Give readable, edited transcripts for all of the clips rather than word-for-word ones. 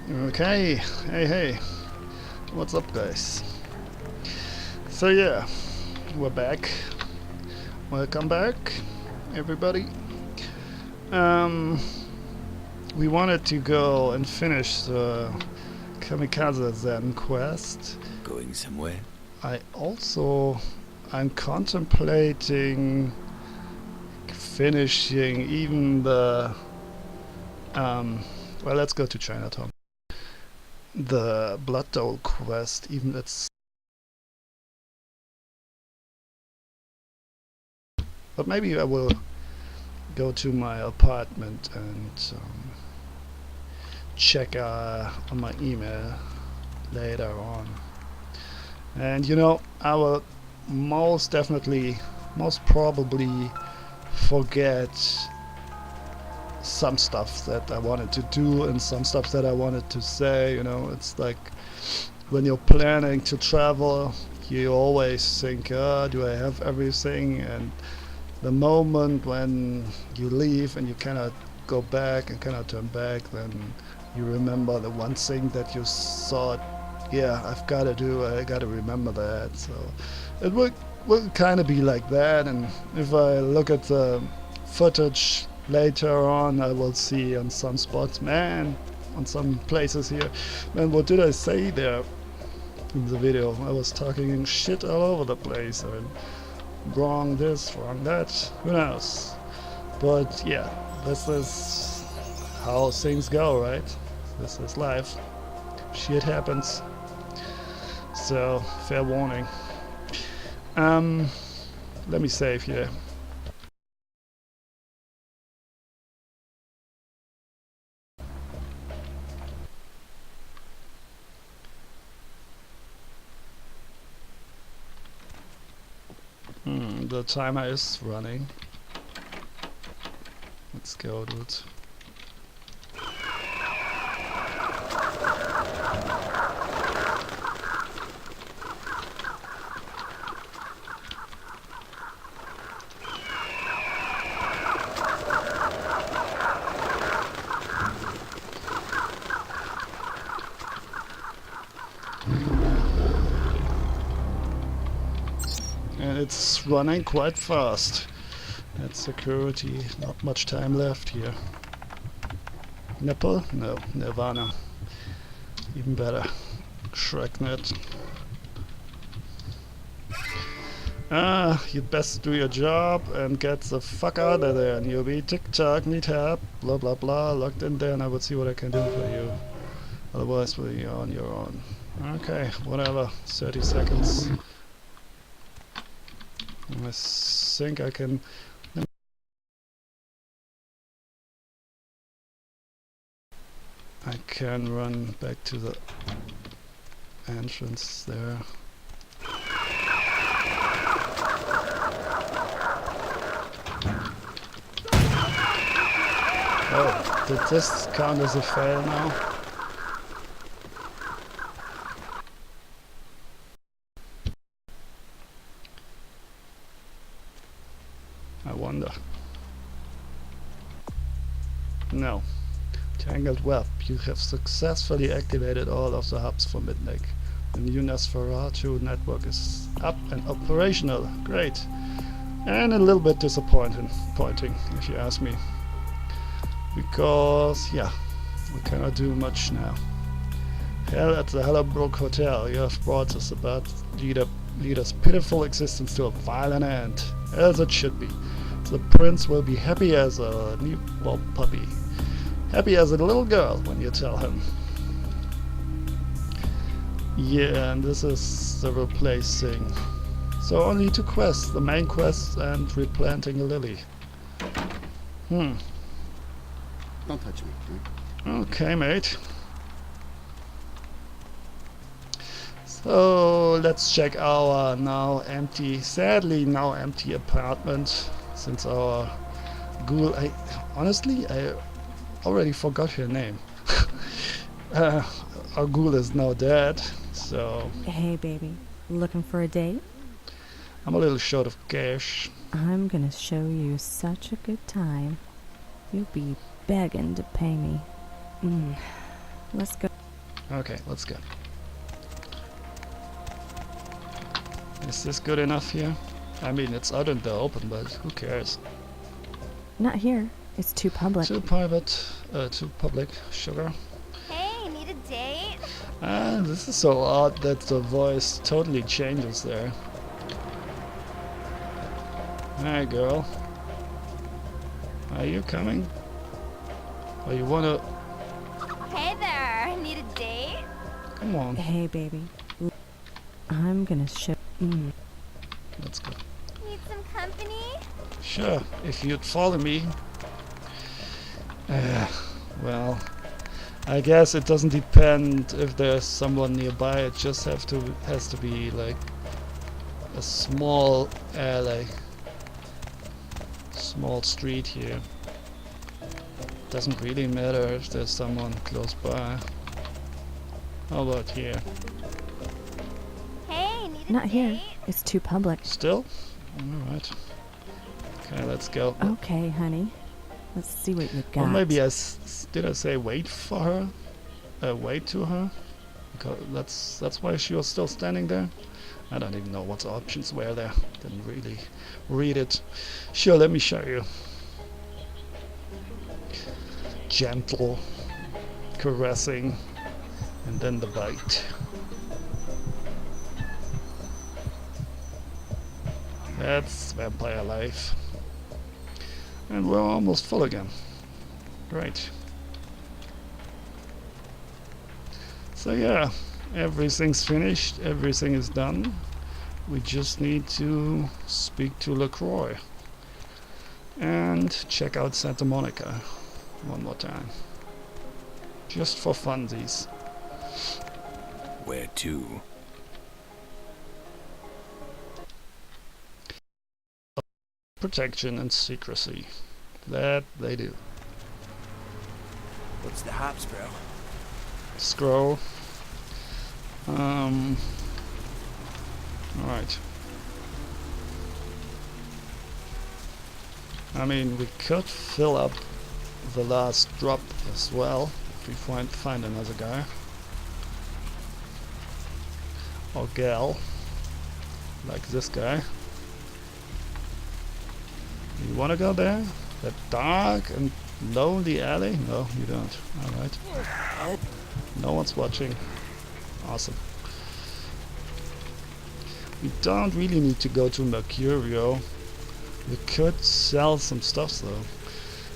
Okay, hey, what's up, guys? So yeah, we're back. Welcome back, everybody. Um, we wanted to go and finish the Kamikaze Zen quest. Going somewhere? I'm contemplating finishing even the well, let's go to Chinatown. The Blood Dole quest, even it's. But maybe I will go to my apartment and check on my email later on. And you know, I will most probably forget some stuff that I wanted to do and some stuff that I wanted to say. You know, it's like when you're planning to travel, you always think, do I have everything? And the moment when you leave and you cannot go back and cannot turn back, then you remember the one thing that you thought, yeah, I gotta remember that. So it will kind of be like that. And if I look at the footage later on, I will see on some spots, man, on some places here, man, what did I say there in the video? I was talking shit all over the place. I mean, wrong this, wrong that, who knows? But yeah, this is how things go, right? This is life. Shit happens. So, fair warning. Let me save here. The timer is running. Let's go, dude. And it's running quite fast. That's security. Not much time left here. Nipple? No. Nirvana. Even better. Shreknet. You'd best do your job and get the fuck out of there, newbie. Tick-tock, need help, blah blah blah. Locked in there and I will see what I can do for you. Otherwise, we'll be on your own. Okay, whatever. 30 seconds. I think I can. I can run back to the entrance there. Oh, did this count as a fail now? I wonder. No. Tangled Web. You have successfully activated all of the hubs for Midnight. The new Nosferatu network is up and operational. Great. And a little bit disappointing, if you ask me. Because, yeah, we cannot do much now. Hell at the Hellerbrook Hotel. You have brought us about leader's pitiful existence to a violent end. As it should be. The prince will be happy as a newborn puppy. Happy as a little girl when you tell him. Yeah, and this is the replacing. So only 2 quests, the main quest and replanting a lily. Don't touch me. Okay, mate. So let's check our sadly now empty apartment, since our ghoul, honestly, I already forgot her name. Our ghoul is now dead, so. Hey baby, looking for a date? I'm a little short of cash. I'm gonna show you such a good time. You'll be begging to pay me. Let's go. Okay, let's go. Is this good enough here? I mean, it's out in the open, but who cares? Not here. It's too public. Too private, too public. Sugar. Hey, need a date? Ah, this is so odd that the voice totally changes there. Hi, girl. Are you coming? Or you wanna... Hey there, need a date? Come on, Hey, baby. I'm gonna show. let's go. Need some company? Sure, if you'd follow me. Well, I guess it doesn't depend if there's someone nearby. It just has to be like a small alley, small street here. Doesn't really matter if there's someone close by. How about here? Hey, need a Not date? here. It's too public. Still? Alright. Okay, let's go. Okay, honey. Let's see what you got. Or maybe did I say wait for her? Wait to her? Because that's why she was still standing there. I don't even know what the options were there. Didn't really read it. Sure, let me show you. Gentle, caressing, and then the bite. That's vampire life. And we're almost full again. Great. So yeah, everything's finished, everything is done. We just need to speak to LaCroix and check out Santa Monica one more time. Just for funsies. Where to? Protection and secrecy. That they do. What's the hops, bro? Scroll. Alright. I mean, we could fill up the last drop as well if we find another guy. Or gal. Like this guy. You wanna go there? That dark and lonely alley? No, you don't. Alright. No one's watching. Awesome. We don't really need to go to Mercurio. We could sell some stuff though.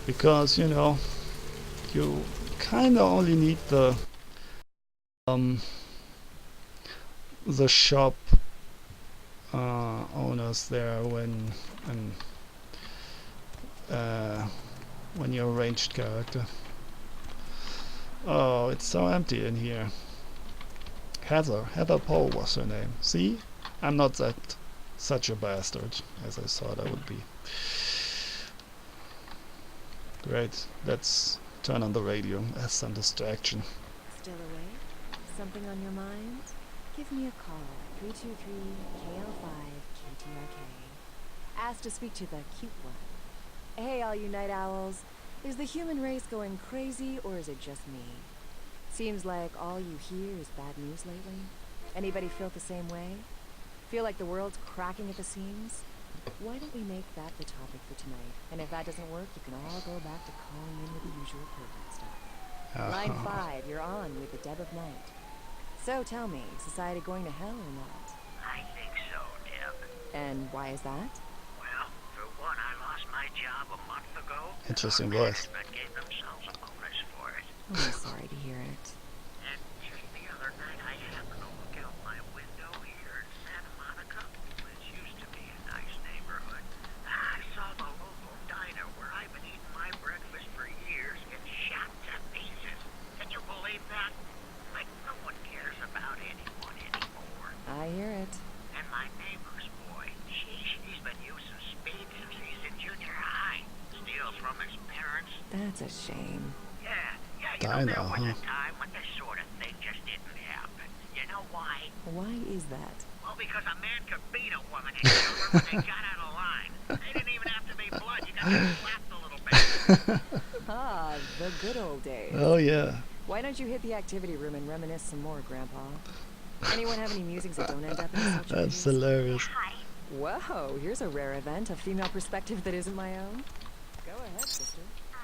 Because, you know, you kinda only need the shop owners there when you're a ranged character. Oh, it's so empty in here. Heather Poe was her name. See? I'm not such a bastard as I thought I would be. Great. Let's turn on the radio as some distraction. Still awake? Something on your mind? Give me a call. 323-KL5-KTRK. Ask to speak to the cute one. Hey, all you night owls. Is the human race going crazy, or is it just me? Seems like all you hear is bad news lately. Anybody feel the same way? Feel like the world's cracking at the seams? Why don't we make that the topic for tonight? And if that doesn't work, you can all go back to calling in with the usual pervert stuff. Line 5, you're on with the Deb of Night. So tell me, society going to hell or not? I think so, Deb. And why is that? Well, for one, I lost my job a month ago. Interesting Our voice. management gave themselves a bonus for it. Oh, I'm sorry to hear it. And just the other night, I happened to look out my window here in Santa Monica, which used to be a nice neighborhood. I saw the local diner where I've been eating my breakfast for years get shot to pieces. Can you believe that? Like, no one cares about anyone anymore. I hear it. And my neighbor's boy, he's been using speed since he's in junior high. Steals from his parents. That's a shame. Yeah, you Dino, know, there was huh? a time when this sort of thing just didn't happen. You know why? Why is that? Well, because a man could beat a woman and kill her when they got out of line. They didn't even have to be blood. You got to slapped a little bit. Ah, the good old days. Oh yeah. Why don't you hit the activity room and reminisce some more, Grandpa? Anyone have any musings that don't end up in the social That's medias? hilarious. Hi. Whoa, here's a rare event, a female perspective that isn't my own. Go ahead, sister. I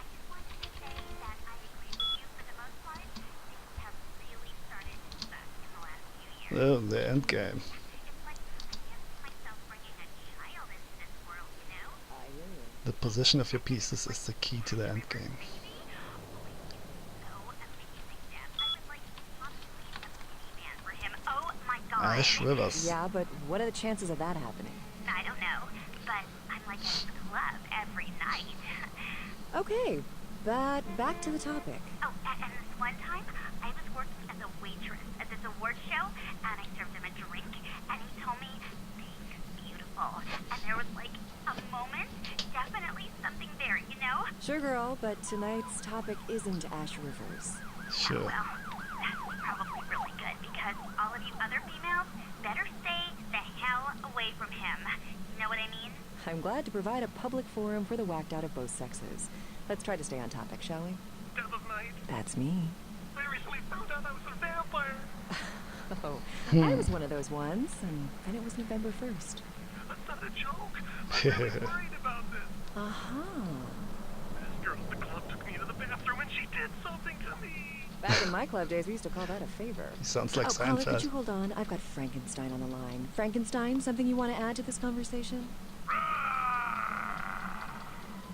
just wanted to say that I agree with you for the most part. Things have really started to suck in the last few years. Oh, the end game. It's like I can't see myself bringing a child into this world, you know? I hear you. The position of your pieces is the key to the end game. So amazing, Dad. I would like possibly a minivan for him. Oh my God. Ash Rivers. Yeah, but what are the chances of that happening? I don't know, but I'm like at the club every night. Okay, but back to the topic. Oh, and this one time, I was working as a waitress at this award show, and I served him a drink, and he told me, "Pink, beautiful." And there was like a moment, definitely something there, you know? Sure, girl, but tonight's topic isn't Ash Rivers. Sure. Well, that's probably really good, because all of you other females better stay the hell away from him. You know what I mean? I'm glad to provide a public forum for the whacked out of both sexes. Let's try to stay on topic, shall we? Dead of night. That's me. I recently found out I was a vampire. Oh, I was one of those ones, and then it was November 1st. That's not a joke. I'm really worried about this. Uh-huh. This girl at the club took me to the bathroom and she did something to me. Back in my club days, we used to call that a favor. He sounds like Caller, could Seinfeld. you hold on? I've got Frankenstein on the line. Frankenstein, something you want to add to this conversation?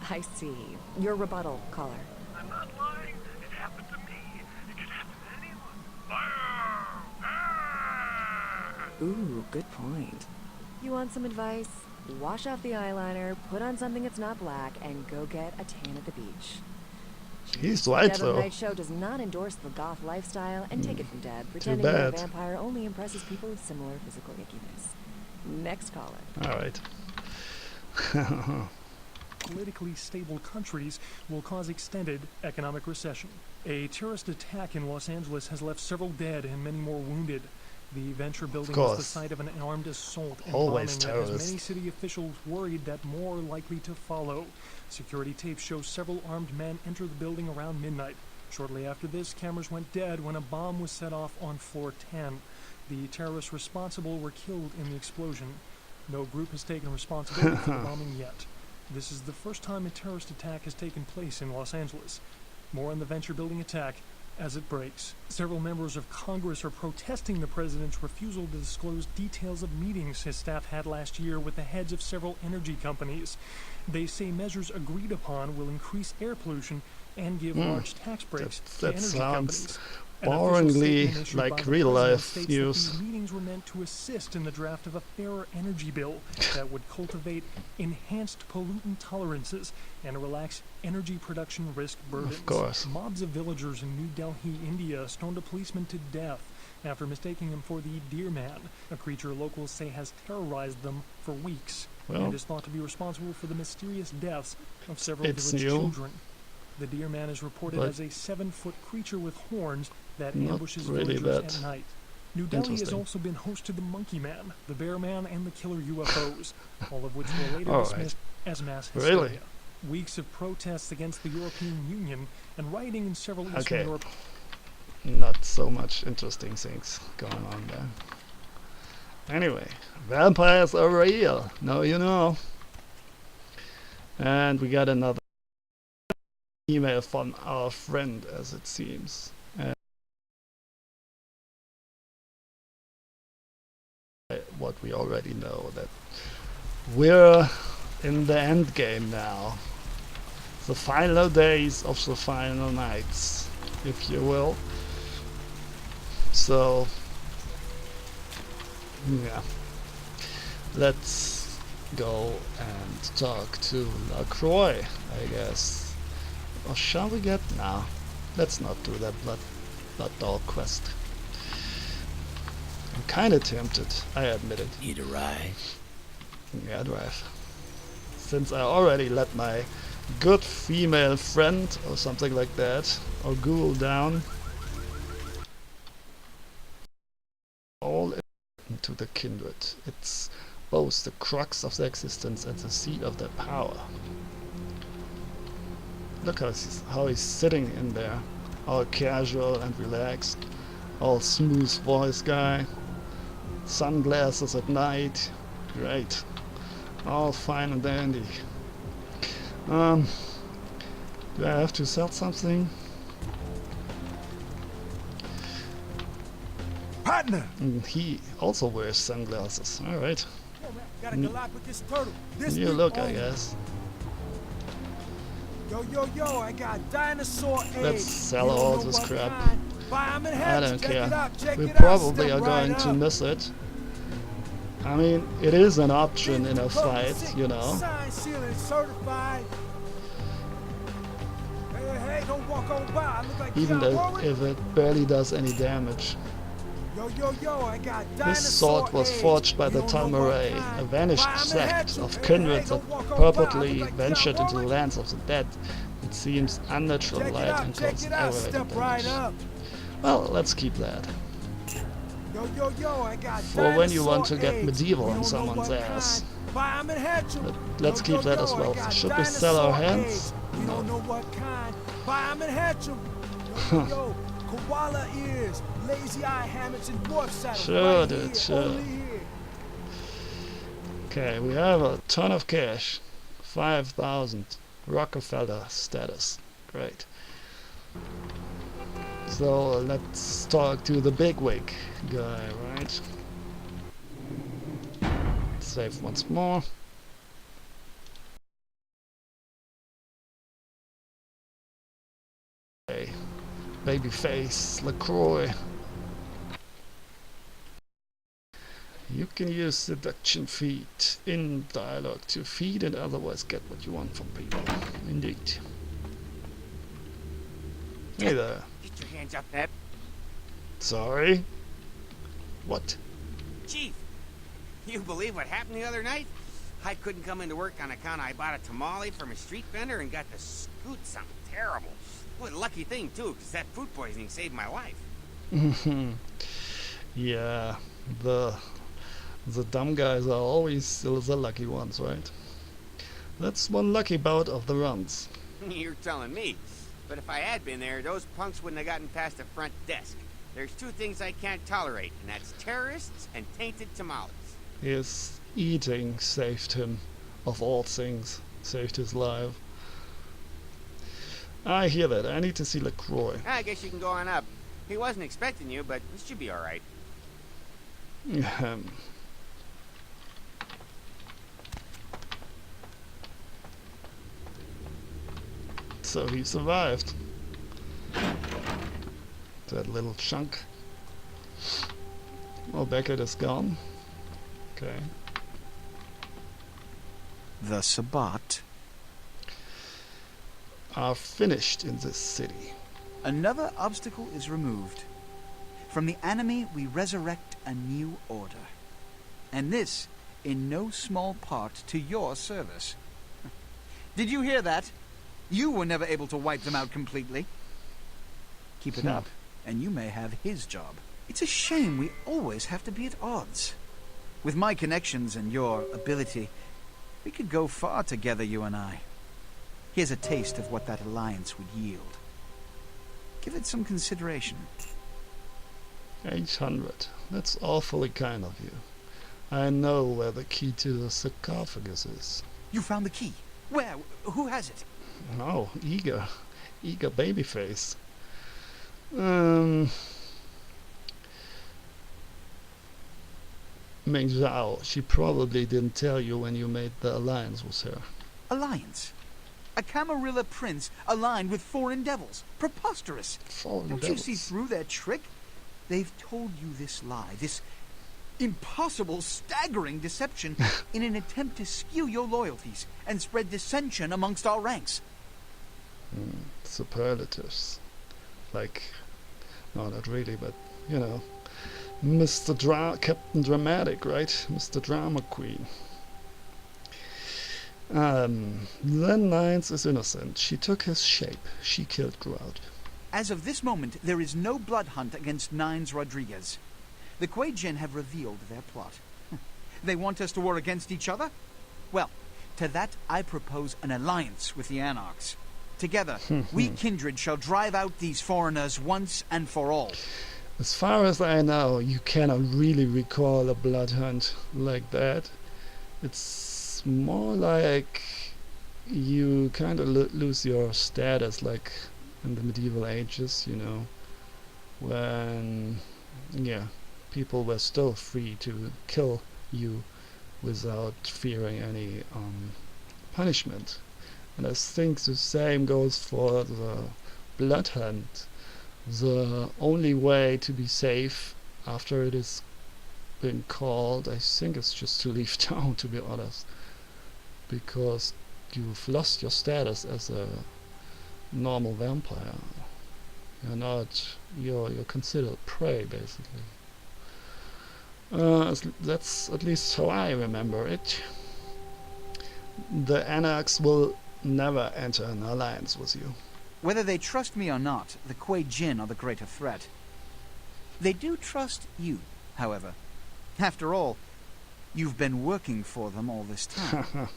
I see. Your rebuttal, caller. I'm not lying. It happened to me. It could happen to anyone. Ooh, good point. You want some advice? Wash off the eyeliner, put on something that's not black, and go get a tan at the beach. He's white Deb of though. Night Show does not endorse the goth lifestyle, and take it from Deb. Pretending you're a bad. vampire only impresses people with similar physical ickiness. Next caller. Alright. Politically stable countries will cause extended economic recession. A terrorist attack in Los Angeles has left several dead and many more wounded. The venture building was the course. site of an armed assault and Always bombing that has terrorists. many city officials worried that more are likely to follow. Security tapes show several armed men enter the building around midnight. Shortly after this, cameras went dead when a bomb was set off on floor 10. The terrorists responsible were killed in the explosion. No group has taken responsibility for the bombing yet. This is the first time a terrorist attack has taken place in Los Angeles. More on the venture building attack as it breaks. Several members of Congress are protesting the president's refusal to disclose details of meetings his staff had last year with the heads of several energy companies. They say measures agreed upon will increase air pollution and give large tax breaks to That energy sounds companies. An official boringly statement issued by like the real president life states that news. these meetings were meant to assist in the draft of a fairer energy bill that would cultivate enhanced pollutant tolerances and relax energy production risk burdens. course. Mobs of villagers in New Delhi, India, stoned a policeman to death after mistaking him for the Deer Man, a creature locals say has terrorized them for weeks Well, and is thought to be responsible for the mysterious deaths of several it's village new. children. The Deer Man is reported But as a 7-foot creature with horns that not ambushes really villagers that at night. New Delhi has interesting. also been host to the Monkey Man, the Bear Man, and the Killer UFOs, all of which were later All right. dismissed as mass hysteria. Really? Weeks of protests against the European Union and rioting in several Eastern Okay. Europe. Not so much interesting things going on there. Anyway, vampires are real. No, you know. And we got another email from our friend, as it seems. What we already know, that we're in the end game now. The final days of the final nights, if you will. So, yeah. Let's go and talk to LaCroix, I guess. Or shall we get... Nah, let's not do that blood dog quest. I'm kinda tempted, I admit it. Need a ride? Yeah, drive. Since I already let my good female friend or something like that, or ghoul down, all into the kindred. It's both the crux of their existence and the seat of their power. Look how he's sitting in there, all casual and relaxed, all smooth voice guy, sunglasses at night, great, all fine and dandy. Do I have to sell something? Partner! He also wears sunglasses. Alright. Got a Galapagos turtle. This New thing look, I only. guess. Yo, I got dinosaur eggs. Let's sell You don't all know this what crap. kind. Buy 'em in I heads. don't Check care. it out, check We it out. probably Step are going right to up. miss it. I mean, it is an option in a fight, you know. Signed, sealed, and certified. Hey, don't walk on by. I look like Even Keanu though Warwick. if it barely does any damage. Yo, I got This dinosaur sword was eggs. forged by You the don't know what Tal'Marai, kind. a vanished Buy 'em in sect heads. of Hey, kindred that don't walk on by. I purportedly look like ventured Keanu into the Warwick. lands of the dead. It seems unnatural Check it light out, and check causes it out. aggravated Step right damage. up. Well, let's keep that. Yo, I got For when you want to dinosaur get eggs. medieval You on don't know someone's what ass. kind. Buy 'em and hatch 'em. Let's keep that as I well. got Should we sell our dinosaur hands? eggs. You No. don't know what kind. Buy 'em and hatch 'em. Yo, koala ears, lazy eye hammocks, and dwarf saddles. Sure, right dude, here, sure. only here. Okay, we have a ton of cash. 5,000. Rockefeller status. Great. So let's talk to the bigwig guy, right? Save once more. Okay. Babyface LaCroix. You can use seduction feed in dialogue to feed and otherwise get what you want from people. Indeed. Hey there. Get your hands up, Ned. Sorry? What? Chief, you believe what happened the other night? I couldn't come into work on account I bought a tamale from a street vendor and got to scoot something terrible. What a lucky thing, too, because that food poisoning saved my life. Yeah, the dumb guys are always still the lucky ones, right? That's one lucky bout of the runs. You're telling me. But if I had been there, those punks wouldn't have gotten past the front desk. There's two things I can't tolerate, and that's terrorists and tainted tamales. His eating saved him, of all things, saved his life. I hear that. I need to see LaCroix. I guess you can go on up. He wasn't expecting you, but this should be all right. So he survived. That little chunk. Oh, Beckett is gone. Okay. The Sabbat. Are finished in this city. Another obstacle is removed. From the enemy, we resurrect a new order. And this, in no small part, to your service. Did you hear that? You were never able to wipe them out completely. Keep it up, and you may have his job. It's a shame we always have to be at odds. With my connections and your ability, we could go far together, you and I. Here's a taste of what that alliance would yield. Give it some consideration. 800. That's awfully kind of you. I know where the key to the sarcophagus is. You found the key. Where? Who has it? Oh, eager babyface. Meng Zhao, she probably didn't tell you when you made the alliance with her. Alliance? A Camarilla prince aligned with foreign devils. Preposterous. Foreign Don't devils. you see through their trick? They've told you this lie, this impossible, staggering deception in an attempt to skew your loyalties and spread dissension amongst our ranks. Superlatives. Like, no, not really, but, you know, Captain Dramatic, right? Mr. Drama Queen. Then Nines is innocent. She took his shape. She killed Grout. As of this moment, there is no blood hunt against Nines Rodriguez. The Kuei Jin have revealed their plot. They want us to war against each other? Well, to that I propose an alliance with the Anarchs. Together, we kindred shall drive out these foreigners once and for all. As far as I know, you cannot really recall a blood hunt like that. It's more like you kind of lose your status, like in the medieval ages, you know, when, yeah, people were still free to kill you without fearing any punishment. And I think the same goes for the blood hunt. The only way to be safe after it is been called, I think, is just to leave town, to be honest, because you've lost your status as a normal vampire. You're considered prey, basically. That's at least how I remember it. The Anarchs will never enter an alliance with you. Whether they trust me or not, the Kuei Jin are the greater threat. They do trust you, however. After all, you've been working for them all this time.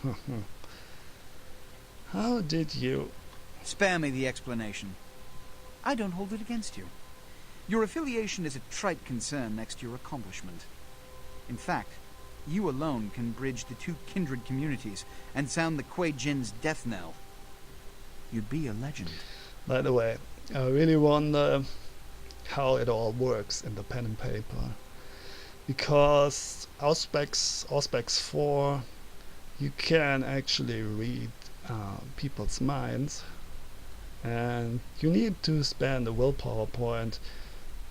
How did you? Spare me the explanation. I don't hold it against you. Your affiliation is a trite concern next to your accomplishment. In fact, you alone can bridge the two kindred communities and sound the Kuei Jin's death knell. You'd be a legend. By the way, I really wonder how it all works in the pen and paper. Because Auspex 4, you can actually read people's minds, and you need to spend a willpower point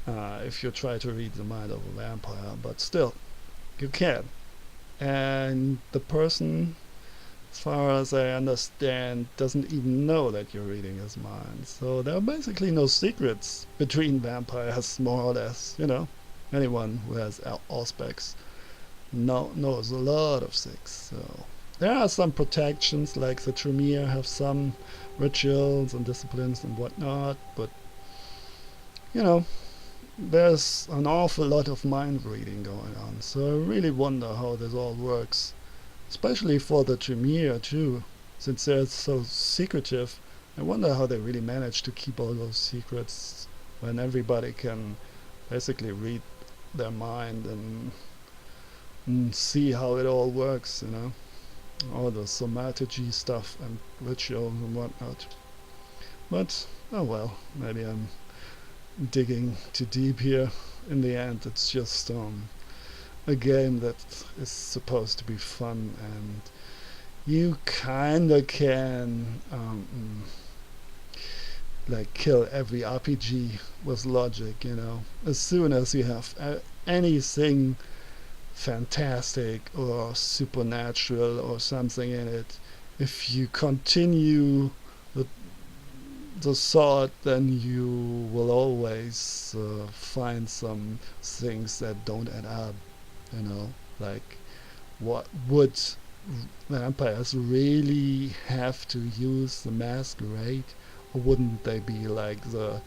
if you try to read the mind of a vampire, but still, you can. And the person, as far as I understand, doesn't even know that you're reading his mind. So there are basically no secrets between vampires, more or less, you know. Anyone who has Auspex knows a lot of things. So there are some protections, like the Tremere have some rituals and disciplines and whatnot, but you know, there's an awful lot of mind reading going on. So I really wonder how this all works, especially for the Tremere too, since they're so secretive. I wonder how they really manage to keep all those secrets when everybody can basically read their mind and see how it all works, you know, all the somatology stuff and rituals and whatnot. But oh well, maybe I'm digging too deep here. In the end, it's just a game that is supposed to be fun, and you kinda can like kill every RPG with logic, you know. As soon as you have anything fantastic or supernatural or something in it, if you continue the thought, then you will always find some things that don't add up, you know, like what would vampires really have to use the masquerade, or wouldn't they be like the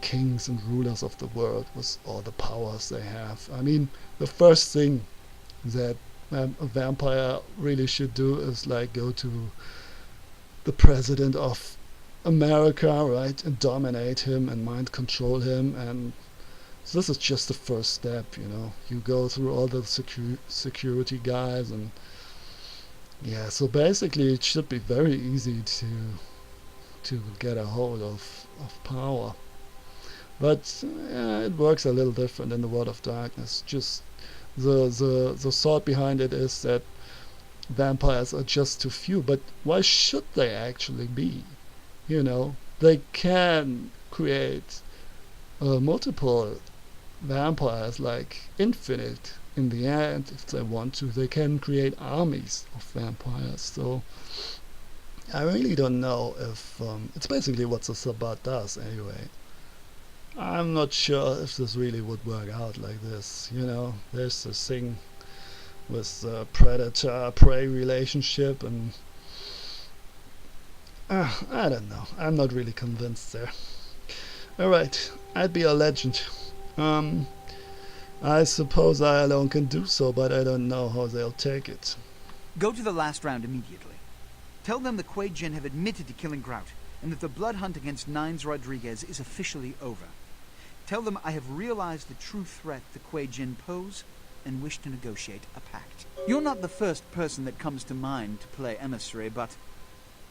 kings and rulers of the world with all the powers they have? I mean, the first thing that a vampire really should do is like go to the president of America, right, and dominate him and mind control him. And so this is just the first step, you know. You go through all the security guys, and yeah, so basically it should be very easy to get a hold of power. But it works a little different in the World of Darkness. Just the thought behind it is that vampires are just too few, but why should they actually be? You know, they can create multiple vampires, like infinite in the end, if they want to. They can create armies of vampires. So I really don't know if it's basically what the Sabbat does anyway. I'm not sure if this really would work out like this, you know. There's this thing with the predator-prey relationship, and I don't know. I'm not really convinced there. Alright, I'd be a legend. I suppose I alone can do so, but I don't know how they'll take it. Go to the last round immediately. Tell them the Kuei Jin have admitted to killing Grout, and that the blood hunt against Nines Rodriguez is officially over. Tell them I have realized the true threat the Kuei Jin pose, and wish to negotiate a pact. You're not the first person that comes to mind to play emissary, but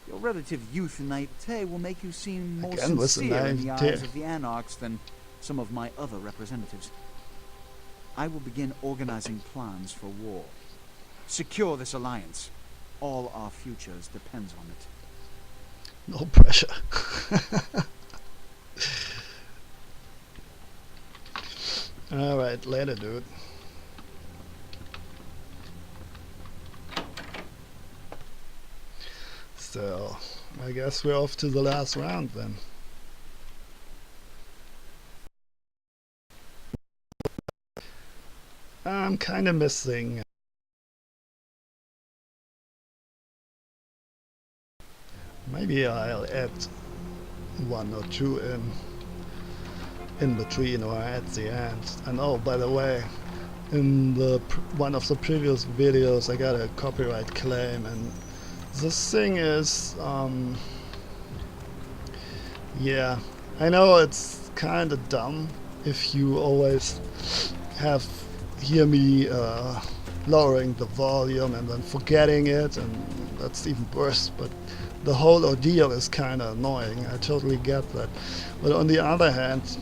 your relative youth and naivete will make you seem more Again, with the sincere in the naivete. eyes of the Anarchs than some of my other representatives. I will begin organizing plans for war. Secure this alliance. All our futures depends on it. No pressure. Alright, later, dude. So, I guess we're off to the last round then. I'm kinda missing. Maybe I'll add one or two in between or at the end. And oh, by the way, in the one of the previous videos I got a copyright claim, and this thing is yeah, I know it's kind of dumb if you always hear me lowering the volume and then forgetting it, and that's even worse, but the whole ordeal is kind of annoying. I totally get that. But on the other hand,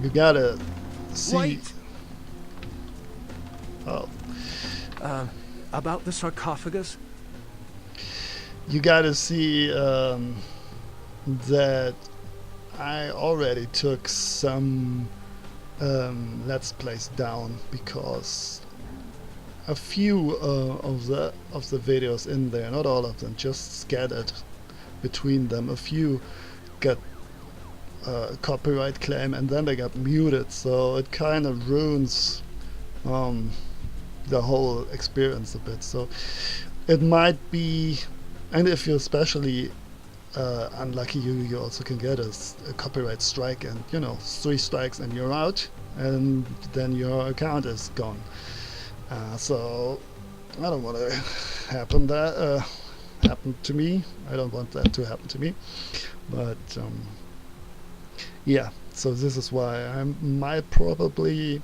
you gotta see... Wait! Oh. About the sarcophagus? You gotta see that I already took some Let's Plays down, because a few of the videos in there, not all of them, just scattered between them, a few got a copyright claim and then they got muted, so it kind of ruins the whole experience a bit. So it might be, and if you're especially unlucky, you also can get a copyright strike, and 3 strikes and you're out, and then your account is gone. So I don't want to happen to me. I don't want that to happen to me. But yeah, so this is why I might probably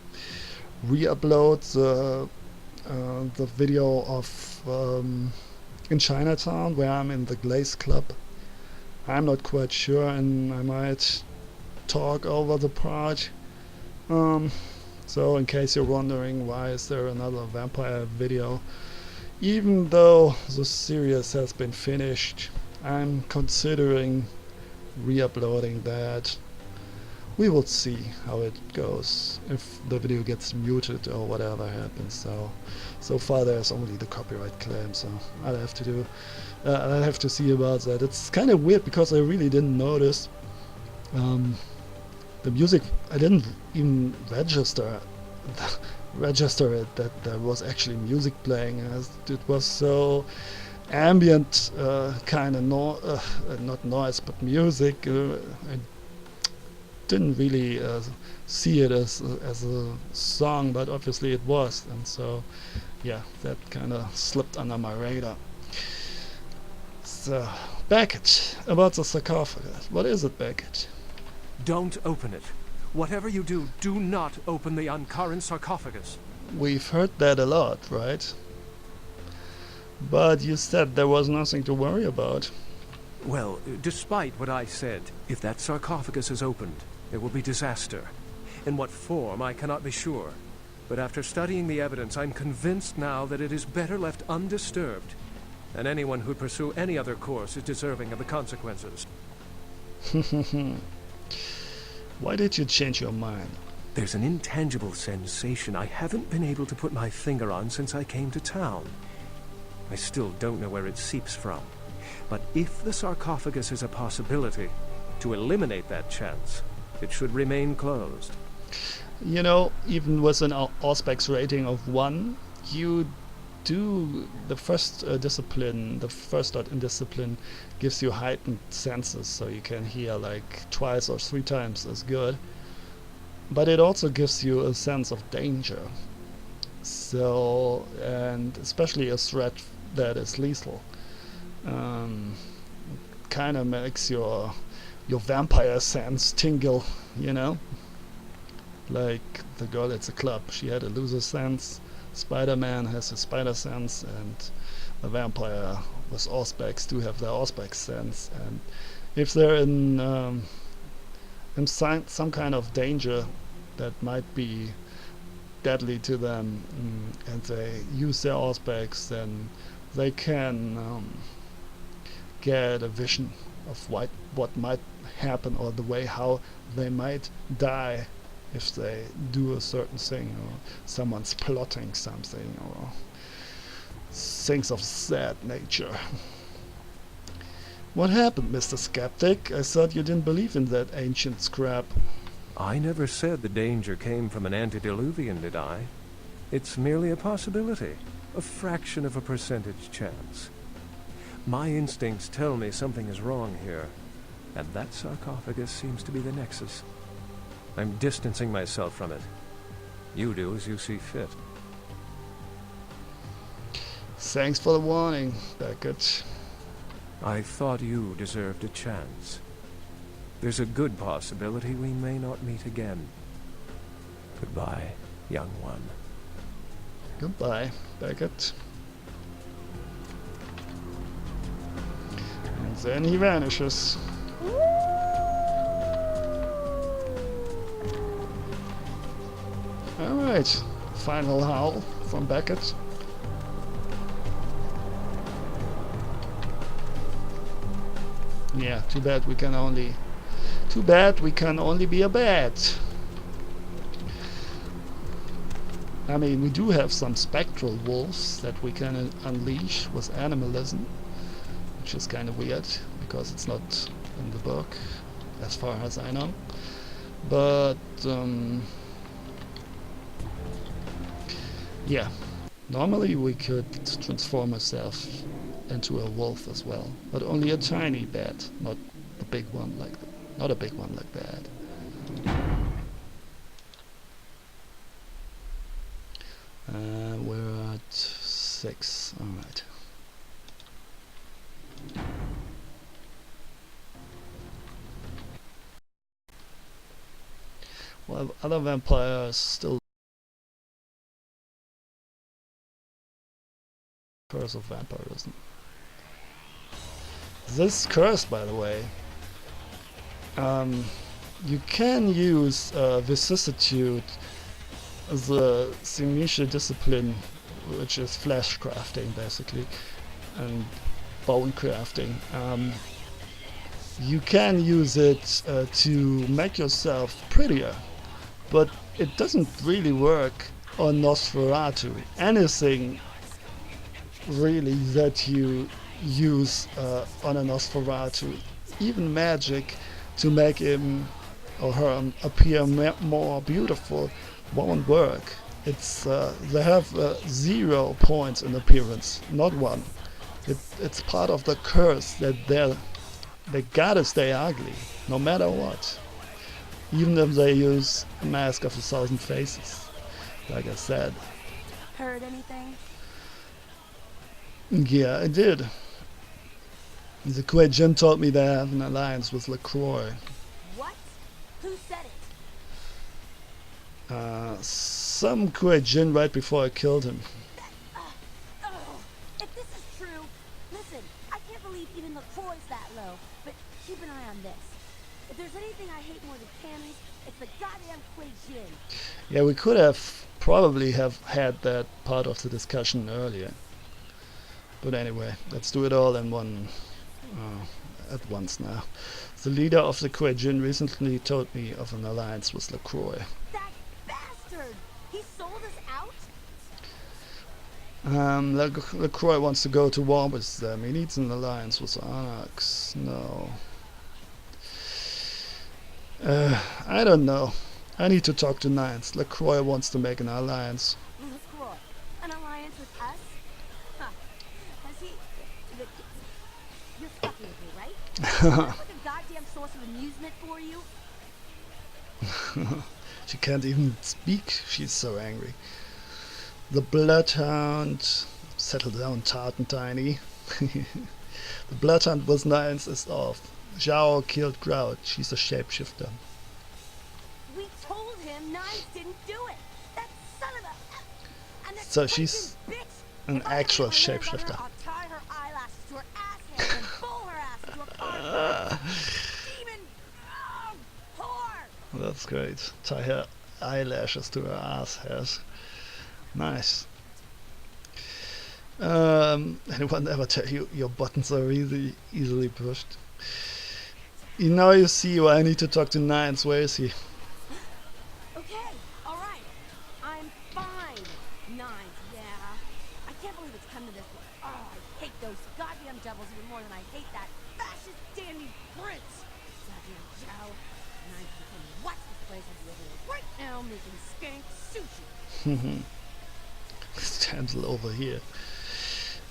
re-upload the video of in Chinatown, where I'm in the Glaze Club. I'm not quite sure, and I might talk over the part. So in case you're wondering why is there another vampire video, even though the series has been finished, I'm considering re-uploading that. We will see how it goes, if the video gets muted or whatever happens. So far there's only the copyright claim, so I'll have to see about that. It's kind of weird because I really didn't notice the music. I didn't even register it that there was actually music playing, as it was so ambient, kind of not noise but music. I didn't really see it as a song, but obviously it was, and so yeah, that kind of slipped under my radar. So, Beckett, about the sarcophagus. What is it, Beckett? Don't open it. Whatever you do, do not open the Ankaran sarcophagus. We've heard that a lot, right? But you said there was nothing to worry about. Well, despite what I said, if that sarcophagus is opened, there will be disaster. In what form, I cannot be sure. But after studying the evidence, I'm convinced now that it is better left undisturbed, and anyone who'd pursue any other course is deserving of the consequences. Why did you change your mind? There's an intangible sensation I haven't been able to put my finger on since I came to town. I still don't know where it seeps from. But if the sarcophagus is a possibility, to eliminate that chance, it should remain closed. You know, even with an Auspex rating of 1, you do the first discipline, the first dot in discipline gives you heightened senses, so you can hear like twice or 3 times as good. But it also gives you a sense of danger. So, and especially a threat that is lethal. Kind of makes your vampire sense tingle, you know? Like the girl at the club, she had a loser sense, Spider-Man has a spider sense, and the vampire with Auspex do have their Auspex sense. And if they're in some kind of danger that might be deadly to them, and they use their Auspex, then they can get a vision of what might happen, or the way how they might die if they do a certain thing, or someone's plotting something, or things of that nature. What happened, Mr. Skeptic? I thought you didn't believe in that ancient scrap. I never said the danger came from an antediluvian, did I? It's merely a possibility, a fraction of a percentage chance. My instincts tell me something is wrong here, and that sarcophagus seems to be the nexus. I'm distancing myself from it. You do as you see fit. Thanks for the warning, Beckett. I thought you deserved a chance. There's a good possibility we may not meet again. Goodbye, young one. Goodbye, Beckett. And then he vanishes. Alright, final howl from Beckett. Yeah, too bad we can only be a bat. I mean, we do have some spectral wolves that we can unleash with animalism, which is kind of weird because it's not in the book, as far as I know. But yeah, normally we could transform ourselves into a wolf as well, but only a tiny bat, not a big one like that. Not a big one like that. We're at 6. All right. Well, other vampires still. Curse of vampirism. This curse, by the way, you can use vicissitude as a initial discipline, which is flesh crafting basically, and bone crafting. You can use it to make yourself prettier, but it doesn't really work on Nosferatu. Anything really that you use on a Nosferatu, even magic to make him or her appear more beautiful, won't work. It's they have 0 points in appearance, not 1. It's part of the curse that they gotta stay ugly, no matter what. Even if they use a mask of 1,000 faces, like I said. Heard anything? Yeah, I did. The Kuwait Jin told me they have an alliance with LaCroix. What? Who said it? Some Kuwait Jin right before I killed him. If this is true, listen, I can't believe even LaCroix's that low, but keep an eye on this. If there's anything I hate more than cannons, it's the goddamn Kuwait Jin. Yeah, we could have probably have had that part of the discussion earlier. But anyway, let's do it all in one at once now. The leader of the Kuwait Jin recently told me of an alliance with LaCroix. That bastard! He sold us out? LaCroix wants to go to war with them. He needs an alliance with Anarchs. No. I don't know. I need to talk to Nines. LaCroix wants to make an alliance. LaCroix? An alliance with us? Huh. Has he... You're fucking with me, right? Is that like a goddamn source of amusement for you? She can't even speak. She's so angry. The Bloodhound. Settle down, Tart and Tiny. The blood hunt with nines is off. Zhao killed Grout. She's a shapeshifter. We told him Nines didn't do it. That son of a... And that So she's bitch. an If I actual ever hear about her, shapeshifter. I'll tie her eyelashes to her ass hair and pull her ass into a car. Demon... whore! That's great. Tie her eyelashes to her ass hairs. Nice. Anyone ever tell you your buttons are really easily pushed? Now you see why I need to talk to Nines. Where is he? Okay, alright. I'm fine. Nines, yeah. I can't believe it's come to this. Oh, I hate those goddamn devils even more than I hate that fascist dandy prince. Goddamn Joe. Nines can come and watch this place. I'll be over there right now making skank sushi. It's Damsel over here.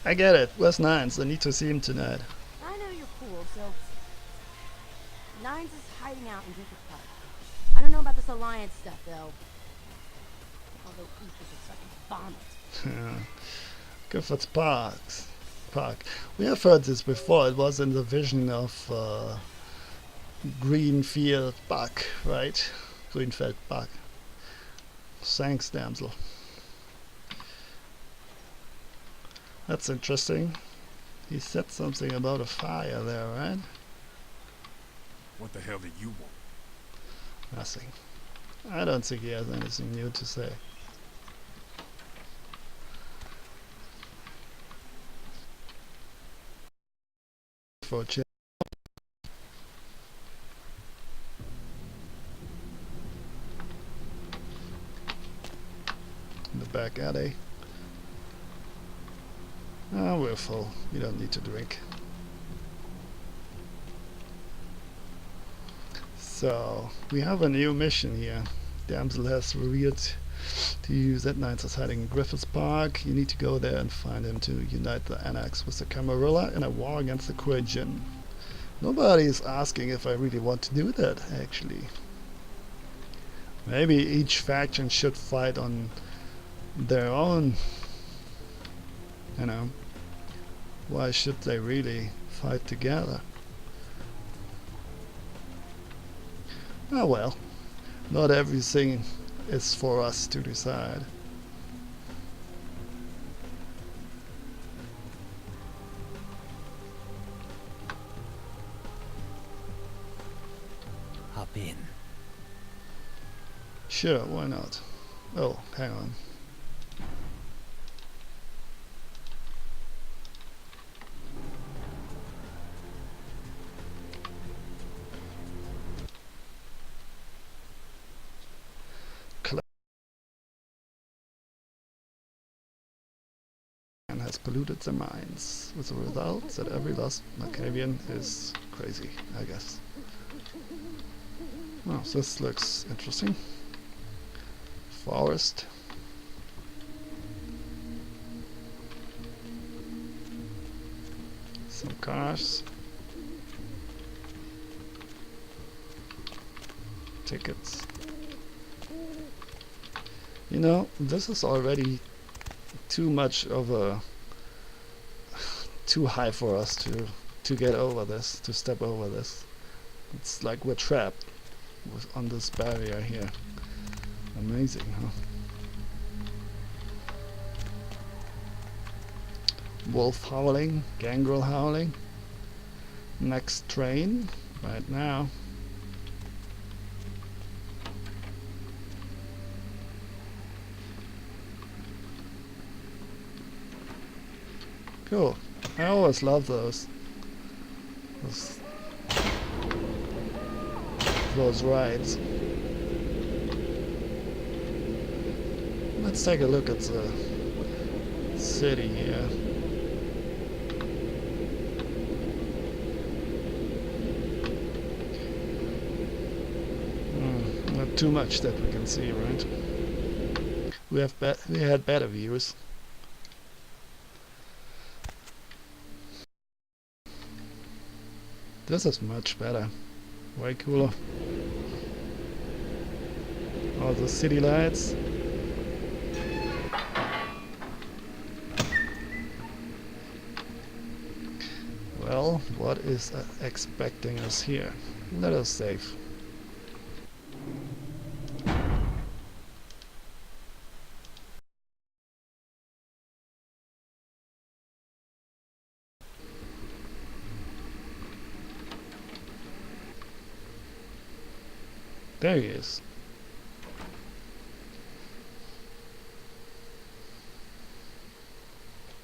I get it. Where's Nines? I need to see him tonight. I know you're cool, so... Nines is hiding out in Griffith Park. I don't know about this alliance stuff, though. Although Ethan is such a vomit. Griffith Park. We have heard this before. It was in the vision of Greenfield Park, right? Greenfield Park. Thanks, Damsel. That's interesting. He said something about a fire there, right? What the hell do you want? Nothing. I don't think he has anything new to say. For a change. In the back alley. Ah, we're full. We don't need to drink. So, we have a new mission here. Damsel has revealed to you that Nines is hiding in Griffiths Park. You need to go there and find him to unite the Annex with the Camarilla in a war against the Kuei-jin. Nobody is asking if I really want to do that, actually. Maybe each faction should fight on their own. You know, why should they really fight together? Oh well, not everything is for us to decide. Hop in. Sure, why not? Oh, hang on. Has polluted their minds, with the result that every lost Macavian is crazy, I guess. Well, this looks interesting. Forest. Some cars. Tickets. You know, this is already too much of a too high for us to get over this, to step over this. It's like we're trapped on this barrier here. Amazing, huh? Wolf howling, gangrel howling. Next train, right now. Cool. I always love those rides. Let's take a look at the city here. Not too much that we can see, right? We had better views. This is much better. Way cooler. All the city lights. What is expecting us here? Let us save. There he is.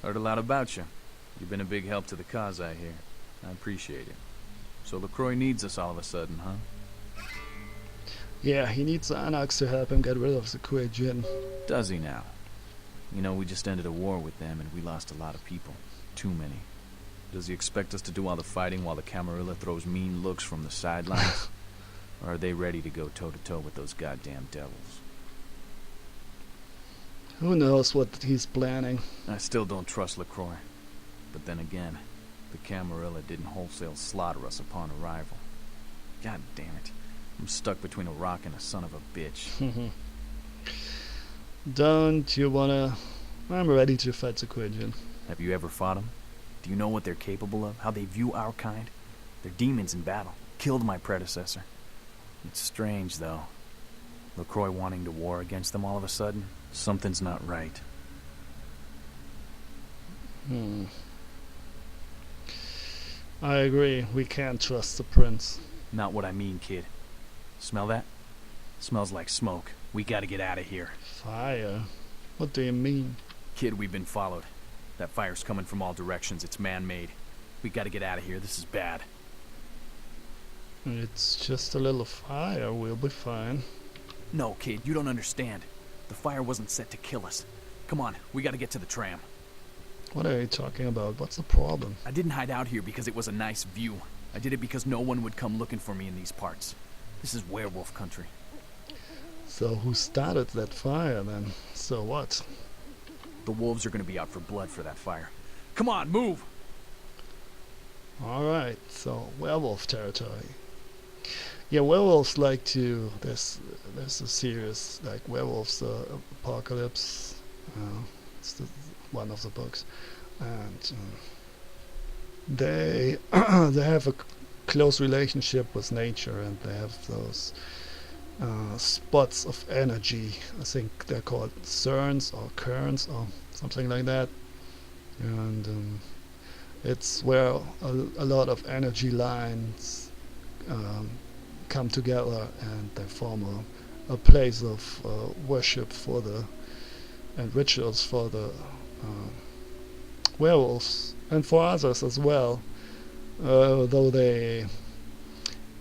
Heard a lot about you. You've been a big help to the cause, I hear. I appreciate it. So LaCroix needs us all of a sudden, huh? Yeah, he needs the Anarchs to help him get rid of the Kuei Jin. Does he now? You know, we just ended a war with them and we lost a lot of people. Too many. Does he expect us to do all the fighting while the Camarilla throws mean looks from the sidelines? Or are they ready to go toe-to-toe with those goddamn devils? Who knows what he's planning. I still don't trust LaCroix. But then again, the Camarilla didn't wholesale slaughter us upon arrival. God damn it. I'm stuck between a rock and a son of a bitch. Don't you wanna... I'm ready to fight the Kuei Jin. Have you ever fought them? Do you know what they're capable of? How they view our kind? They're demons in battle. Killed my predecessor. It's strange, though. LaCroix wanting to war against them all of a sudden? Something's not right. I agree. We can't trust the prince. Not what I mean, kid. Smell that? Smells like smoke. We gotta get out of here. Fire? What do you mean? Kid, we've been followed. That fire's coming from all directions. It's man-made. We gotta get out of here. This is bad. It's just a little fire. We'll be fine. No, kid, you don't understand. The fire wasn't set to kill us. Come on, we gotta get to the tram. What are you talking about? What's the problem? I didn't hide out here because it was a nice view. I did it because no one would come looking for me in these parts. This is werewolf country. So who started that fire then? So what? The wolves are gonna be out for blood for that fire. Come on, move! Alright, so werewolf territory. Yeah, werewolves like to... There's a series like Werewolves Apocalypse. It's one of the books. And they they have a close relationship with nature, and they have those spots of energy. I think they're called cerns or kerns or something like that. And it's where a lot of energy lines come together, and they form a place of worship for the and rituals for the werewolves, and for others as well, though they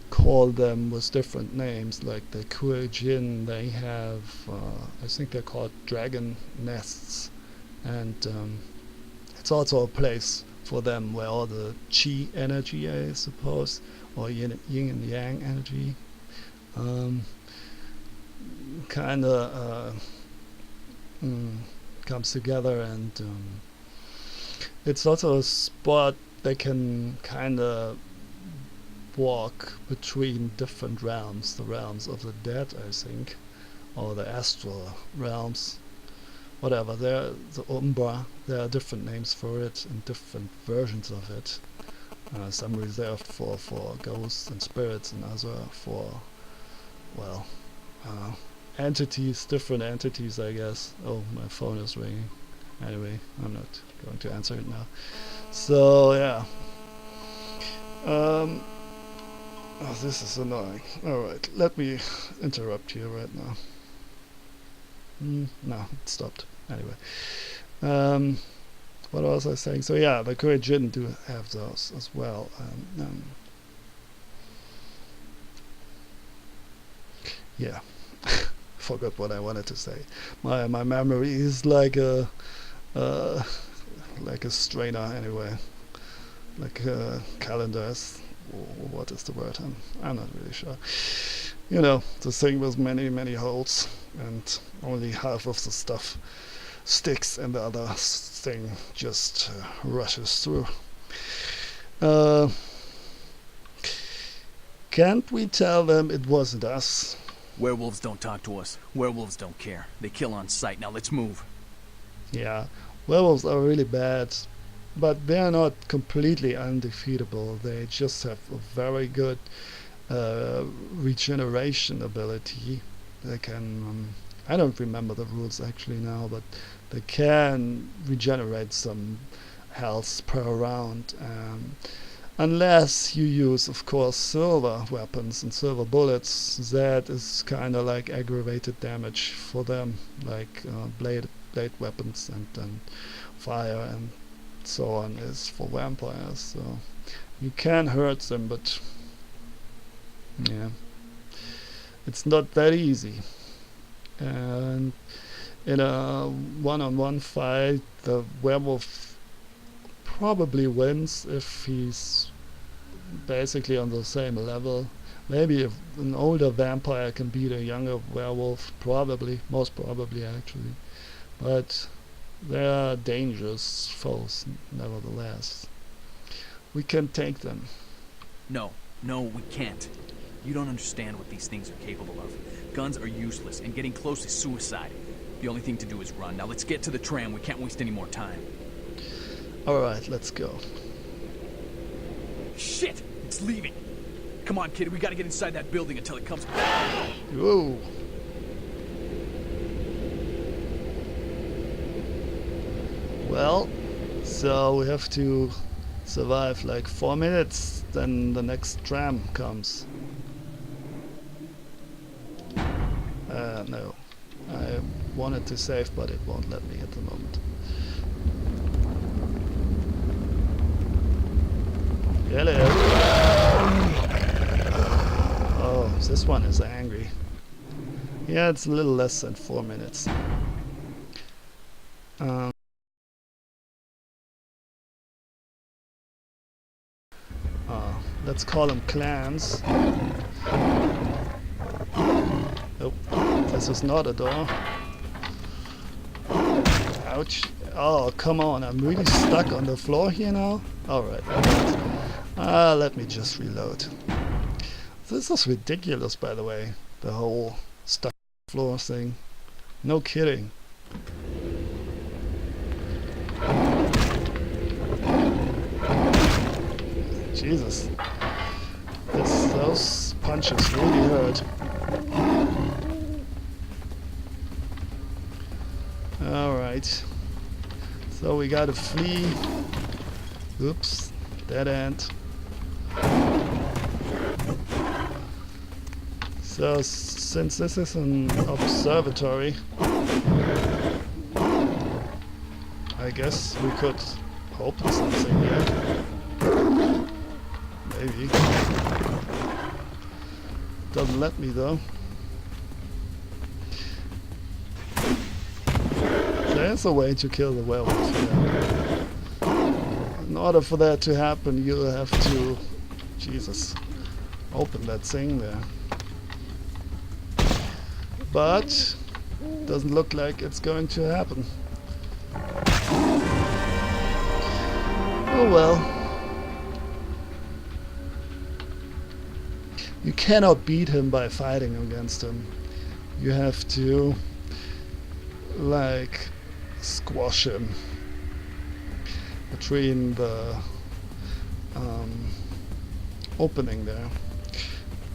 call them with different names. Like the Kuei Jin, they have I think they're called dragon nests, and it's also a place for them where all the chi energy, I suppose, or yin and yang energy, kind of comes together, and it's also a spot they can kind of walk between different realms, the realms of the dead, I think, or the astral realms, whatever. The Umbra, there are different names for it and different versions of it. Some reserved for ghosts and spirits, and other for, well, entities, different entities, I guess. Oh, my phone is ringing. Anyway, I'm not going to answer it now. So yeah. Oh, this is annoying. Alright, let me interrupt you right now. No, it stopped. Anyway. What was I saying? So yeah, the Kuei Jin do have those as well. Yeah. Forgot what I wanted to say. My memory is like a strainer anyway. Like calendars. What is the word? I'm not really sure. You know, the thing with many holes, and only half of the stuff sticks, and the other thing just rushes through. Can't we tell them it wasn't us? Werewolves don't talk to us. Werewolves don't care. They kill on sight. Now let's move. Yeah, werewolves are really bad. but they're not completely undefeatable. They just have a very good regeneration ability. They can, I don't remember the rules actually now, but they can regenerate some health per round. Unless you use, of course, silver weapons and silver bullets, that is kind of like aggravated damage for them, like blade weapons and fire and so on is for vampires. So you can hurt them, but yeah, it's not that easy. And in a one-on-one fight, the werewolf probably wins if he's basically on the same level. Maybe if an older vampire can beat a younger werewolf, probably, most probably actually. But they are dangerous foes nevertheless. We can take them. No, we can't. You don't understand what these things are capable of. Guns are useless, and getting close is suicide. The only thing to do is run. Now let's get to the tram. We can't waste any more time. Alright, let's go. Shit! It's leaving! Come on, kid, we gotta get inside that building until it comes back. Whoa! Well, so we have to survive like 4 minutes, then the next tram comes. No. I wanted to save, but it won't let me at the moment. Hello! Oh, this one is angry. Yeah, it's a little less than 4 minutes. Let's call them clans. Oh, this is not a door. Ouch. Oh, come on, I'm really stuck on the floor here now. Alright, let me just reload. This is ridiculous, by the way, the whole stuck floor thing. No kidding. Jesus. Those punches really hurt. Alright. So we gotta flee. Oops. Dead end. So since this is an observatory, I guess we could open something here. Maybe. Doesn't let me though. There's a way to kill the werewolf here. In order for that to happen, you'll have to, Jesus, open that thing there. But doesn't look like it's going to happen. Oh well. You cannot beat him by fighting against him. You have to, like, squash him between the opening there,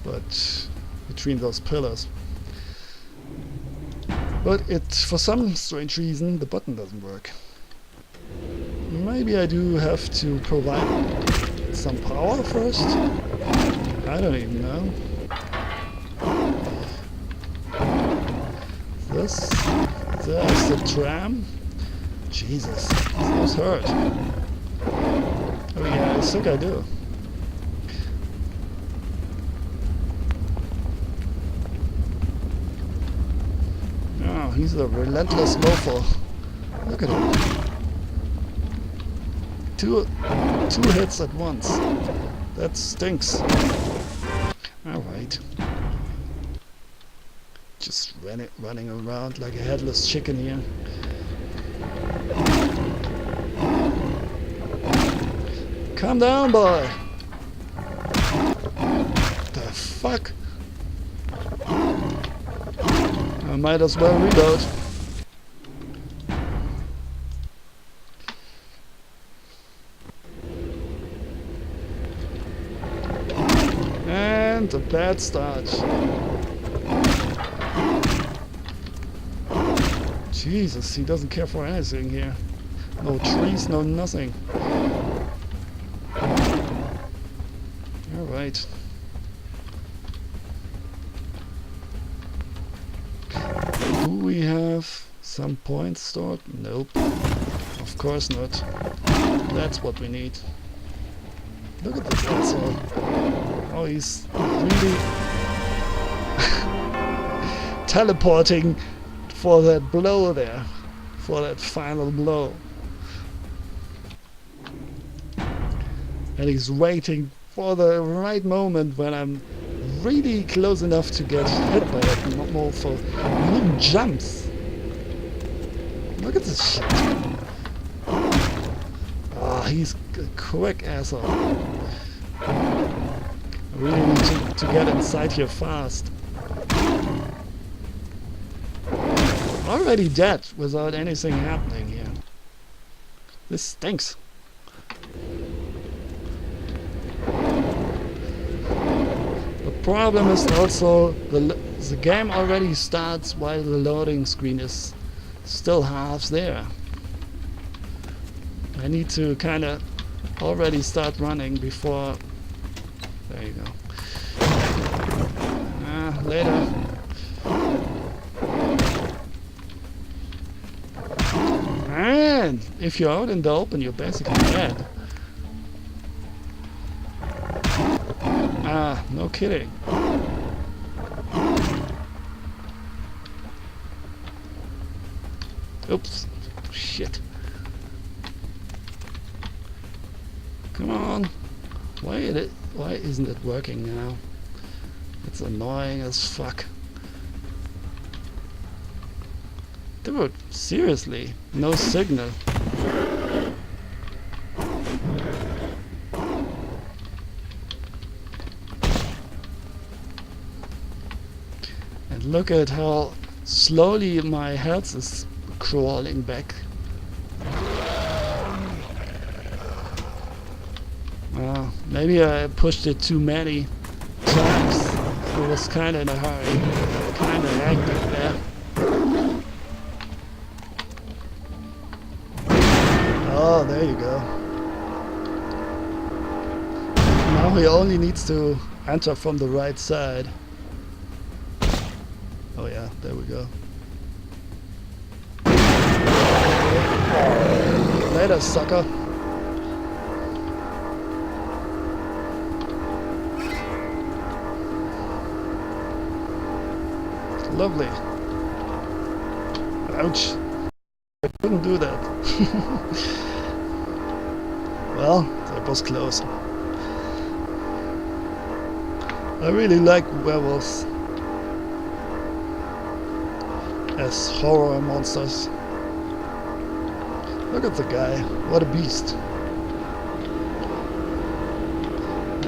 but between those pillars. But for some strange reason, the button doesn't work. Maybe I do have to provide some power first? I don't even know. There's the tram. Jesus, those hurt. Oh yeah, I think I do. Oh, he's a relentless loafer. Look at him. Two hits at once. That stinks. Alright. Just running around like a headless chicken here. Calm down, boy. The fuck? I might as well reload. And a bad start. Jesus, he doesn't care for anything here. No trees, no nothing. Alright. Do we have some points stored? Nope. Of course not. That's what we need. Look at this asshole. Oh, he's really teleporting for that blow there. For that final blow. And he's waiting for the right moment when I'm really close enough to get hit by that mofo. He even jumps. Look at this shit. Oh, he's a quick asshole. I really need to get inside here fast. Already dead without anything happening here. This stinks. The problem is also the game already starts while the loading screen is still half there. I need to kind of already start running before... There you go. Later. And if you're out in the open, you're basically dead. No kidding. Oops. Shit. Come on. Why isn't it working now? It's annoying as fuck. Dude, seriously, no signal. And look at how slowly my health is crawling back. Maybe I pushed it too many times. I was kinda in a hurry. Kinda hectic there. Oh, there you go. Now he only needs to enter from the right side. Oh yeah, there we go. Later, sucker. Lovely. Ouch. I couldn't do that. Well, that was close. I really like werewolves as horror monsters. Look at the guy. What a beast.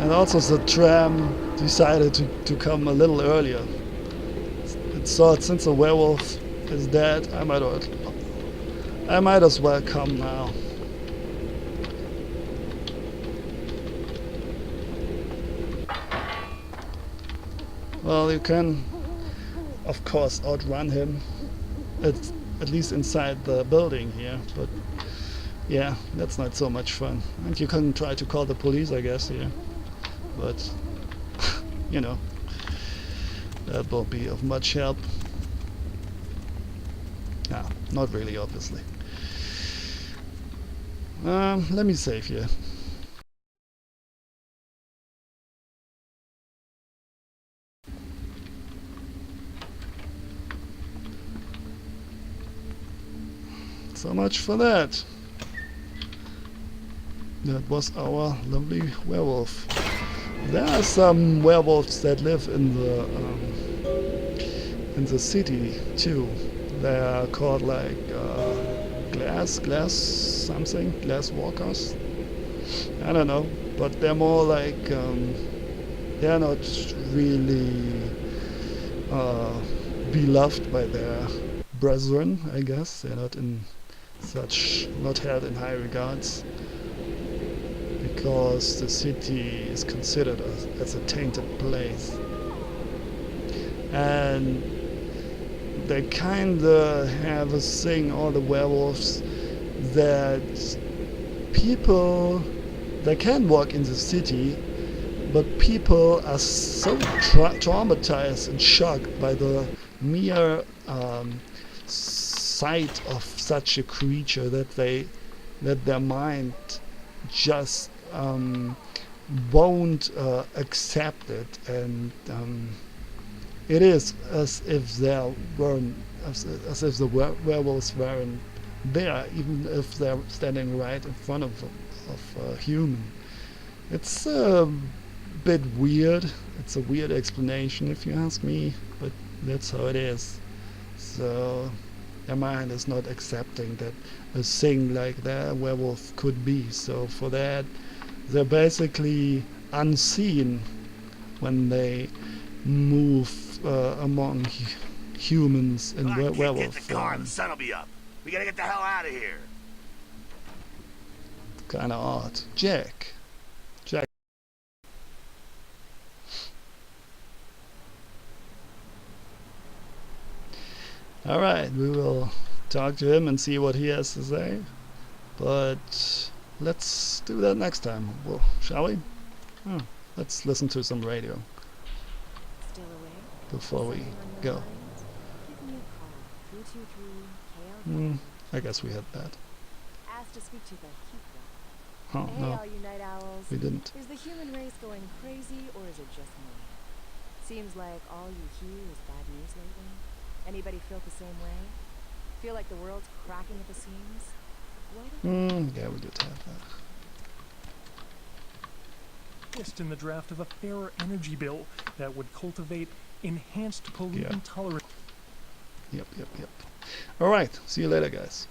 And also the tram decided to come a little earlier. It thought since a werewolf is dead, I might as well come now. Well, you can, of course, outrun him. It's at least inside the building here, but yeah, that's not so much fun. And you can try to call the police, I guess, here. But, you know, that won't be of much help. No, not really, obviously. Let me save here. So much for that. That was our lovely werewolf. There are some werewolves that live in the city too. They are called like glass walkers. I don't know, but they're more like they're not really beloved by their brethren, I guess. They're not held in high regards because the city is considered as a tainted place. And they kinda have a thing, all the werewolves, that people, they can walk in the city, but people are so traumatized and shocked by the mere sight of such a creature that their mind just won't accept it, and it is as if there weren't, as if the werewolves weren't there, even if they're standing right in front of a human. It's a bit weird. It's a weird explanation if you ask me, but that's how it is. So their mind is not accepting that a thing like that, a werewolf, could be. So for that, they're basically unseen when they move among humans in werewolf Get the car, form. the sun'll be up. We gotta get the hell out of here. Kinda odd. Jack. Alright, we will talk to him and see what he has to say. But let's do that next time. Well, shall we? Oh, let's listen to some radio Still awake? before we Something on your go. mind? Give me a call. 323 KL. I guess we had that. Asked to speak to the cute one. Oh, Hey, no. all you night owls. We didn't. Is the human race going crazy, or is it just me? Seems like all you hear is bad news lately. Anybody feel the same way? Feel like the world's cracking at the seams? Why don't Yeah, we did have that. Just in the draft of a fairer energy bill that would cultivate enhanced pollutant tolerance. Yep. Alright, see you later, guys.